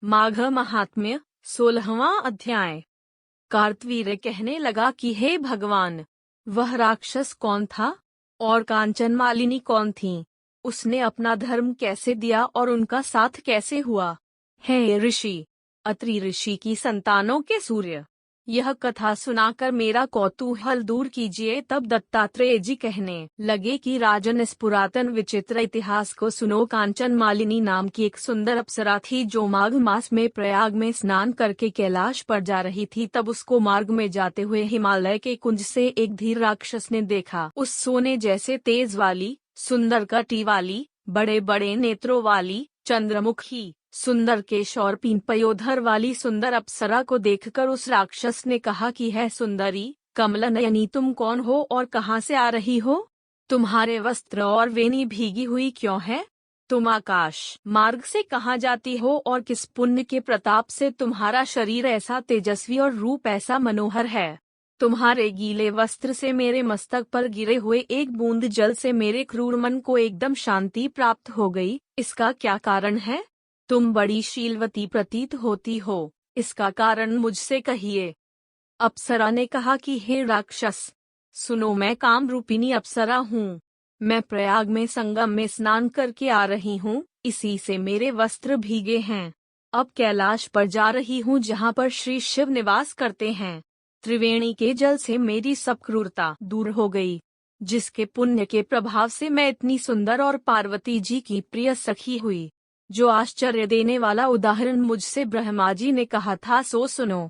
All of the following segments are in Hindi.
माघ महात्म्य 16वां अध्याय। कार्तवीर्य कहने लगा कि हे भगवान, वह राक्षस कौन था और कांचन मालिनी कौन थी? उसने अपना धर्म कैसे दिया और उनका साथ कैसे हुआ? हे ऋषि, अत्रि ऋषि की संतानों के सूर्य, यह कथा सुनाकर मेरा कौतूहल दूर कीजिए। तब दत्तात्रेय जी कहने लगे कि राजन, इस पुरातन विचित्र इतिहास को सुनो। कांचन मालिनी नाम की एक सुंदर अप्सरा थी जो माघ मास में प्रयाग में स्नान करके कैलाश पर जा रही थी। तब उसको मार्ग में जाते हुए हिमालय के कुंज से एक धीर राक्षस ने देखा। उस सोने जैसे तेज वाली, सुंदर कटी वाली, बड़े बड़े नेत्रों वाली, चंद्रमुखी, सुंदर केश और पीपयोधर वाली सुंदर अप्सरा को देखकर उस राक्षस ने कहा कि है सुंदरी, कमलनयनी, तुम कौन हो और कहाँ से आ रही हो? तुम्हारे वस्त्र और वेणी भीगी हुई क्यों है? तुम आकाश मार्ग से कहाँ जाती हो और किस पुण्य के प्रताप से तुम्हारा शरीर ऐसा तेजस्वी और रूप ऐसा मनोहर है? तुम्हारे गीले वस्त्र से मेरे मस्तक पर गिरे हुए एक बूंद जल से मेरे क्रूर मन को एकदम शांति प्राप्त हो गई। इसका क्या कारण है? तुम बड़ी शीलवती प्रतीत होती हो, इसका कारण मुझसे कहिए। अप्सरा ने कहा कि हे राक्षस, सुनो, मैं काम रूपिणी अप्सरा हूँ। मैं प्रयाग में संगम में स्नान करके आ रही हूँ, इसी से मेरे वस्त्र भीगे हैं। अब कैलाश पर जा रही हूँ जहाँ पर श्री शिव निवास करते हैं। त्रिवेणी के जल से मेरी सब क्रूरता दूर हो गई, जिसके पुण्य के प्रभाव से मैं इतनी सुंदर और पार्वती जी की प्रिय सखी हुई। जो आश्चर्य देने वाला उदाहरण मुझसे ब्रह्मा जी ने कहा था सो सुनो।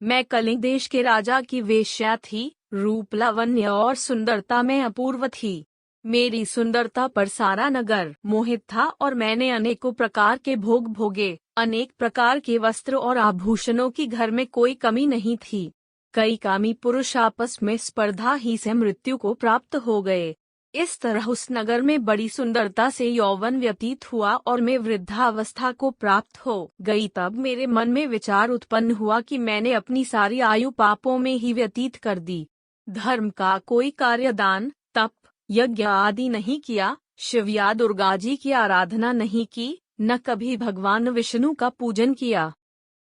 मैं कलिंग देश के राजा की वेश्या थी, रूप लावण्य और सुंदरता में अपूर्व थी। मेरी सुंदरता पर सारा नगर मोहित था और मैंने अनेकों प्रकार के भोग भोगे। अनेक प्रकार के वस्त्र और आभूषणों की घर में कोई कमी नहीं थी। कई कामी पुरुष आपस में स्पर्धा ही से मृत्यु को प्राप्त हो गए। इस तरह उस नगर में बड़ी सुंदरता से यौवन व्यतीत हुआ और मैं वृद्धावस्था को प्राप्त हो गई। तब मेरे मन में विचार उत्पन्न हुआ कि मैंने अपनी सारी आयु पापों में ही व्यतीत कर दी। धर्म का कोई कार्य, दान, तप, यज्ञ आदि नहीं किया, शिव या दुर्गा जी की आराधना नहीं की, न कभी भगवान विष्णु का पूजन किया।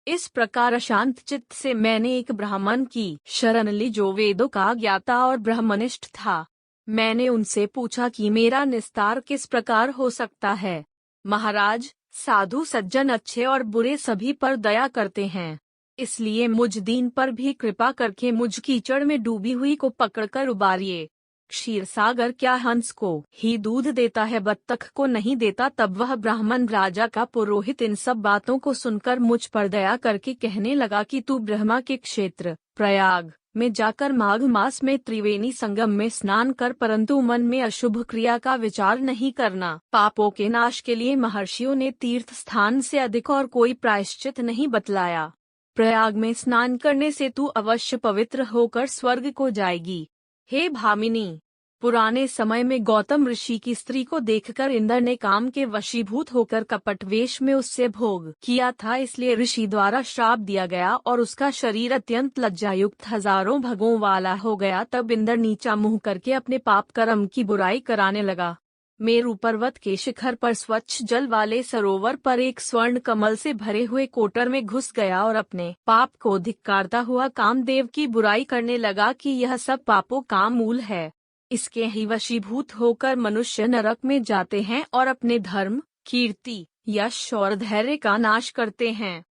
इस प्रकार अशांत चित्त से मैंने एक ब्राह्मण की शरण ली जो वेदों का ज्ञाता और ब्रह्मनिष्ठ था। मैंने उनसे पूछा कि मेरा निस्तार किस प्रकार हो सकता है। महाराज, साधु सज्जन अच्छे और बुरे सभी पर दया करते हैं, इसलिए मुझ दीन पर भी कृपा करके मुझ कीचड़ में डूबी हुई को पकड़कर उबारिए। क्षीर सागर क्या हंस को ही दूध देता है, बत्तख को नहीं देता? तब वह ब्राह्मण राजा का पुरोहित इन सब बातों को सुनकर मुझ पर दया करके कहने लगा कि तू ब्रह्मा के क्षेत्र प्रयाग में जाकर माघ मास में त्रिवेणी संगम में स्नान कर, परंतु मन में अशुभ क्रिया का विचार नहीं करना। पापों के नाश के लिए महर्षियों ने तीर्थ स्थान से अधिक और कोई प्रायश्चित नहीं बतलाया। प्रयाग में स्नान करने से तू अवश्य पवित्र होकर स्वर्ग को जाएगी। हे भामिनी, पुराने समय में गौतम ऋषि की स्त्री को देखकर इंद्र ने काम के वशीभूत होकर कपट वेश में उससे भोग किया था, इसलिए ऋषि द्वारा श्राप दिया गया और उसका शरीर अत्यंत लज्जायुक्त हजारों भगों वाला हो गया। तब इंद्र नीचा मुंह करके अपने पाप कर्म की बुराई कराने लगा। मेरु पर्वत के शिखर पर स्वच्छ जल वाले सरोवर पर एक स्वर्ण कमल से भरे हुए कोटर में घुस गया और अपने पाप को धिक्कारता हुआ कामदेव की बुराई करने लगा कि यह सब पापों का मूल है। इसके ही वशीभूत होकर मनुष्य नरक में जाते हैं और अपने धर्म, कीर्ति, यश और धैर्य का नाश करते हैं।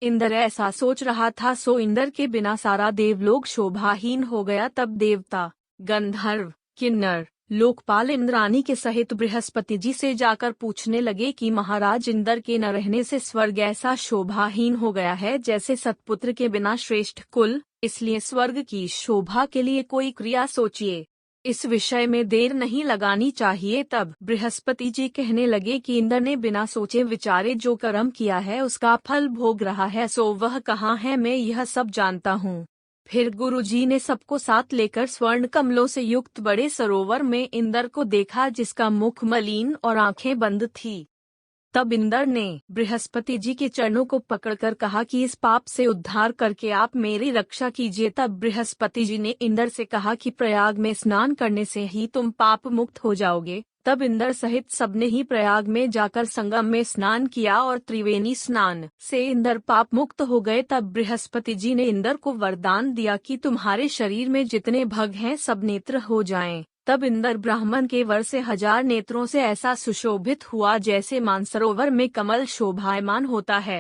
इंद्र ऐसा सोच रहा था सो इंद्र के बिना सारा देवलोक शोभाहीन हो गया। तब देवता, गंधर्व, किन्नर, लोकपाल इंद्रानी के सहित बृहस्पति जी से जाकर पूछने लगे कि महाराज, इंद्र के न रहने से स्वर्ग ऐसा शोभाहीन हो गया है जैसे सतपुत्र के बिना श्रेष्ठ कुल, इसलिए स्वर्ग की शोभा के लिए कोई क्रिया सोचिए। इस विषय में देर नहीं लगानी चाहिए। तब बृहस्पति जी कहने लगे कि इंद्र ने बिना सोचे विचारे जो कर्म किया है उसका फल भोग रहा है, सो वह कहाँ है, मैं यह सब जानता हूँ। फिर गुरुजी ने सबको साथ लेकर स्वर्ण कमलों से युक्त बड़े सरोवर में इंद्र को देखा जिसका मुख मलिन और आंखें बंद थी। तब इंद्र ने बृहस्पति जी के चरणों को पकड़कर कहा कि इस पाप से उद्धार करके आप मेरी रक्षा कीजिए। तब बृहस्पति जी ने इंद्र से कहा कि प्रयाग में स्नान करने से ही तुम पाप मुक्त हो जाओगे। तब इंद्र सहित सबने ही प्रयाग में जाकर संगम में स्नान किया और त्रिवेणी स्नान से इंद्र पाप मुक्त हो गए। तब बृहस्पति जी ने इंद्र को वरदान दिया कि तुम्हारे शरीर में जितने भग हैं सब नेत्र हो जाएं। तब इंद्र ब्राह्मण के वर से 1000 नेत्रों से ऐसा सुशोभित हुआ जैसे मानसरोवर में कमल शोभायमान होता है।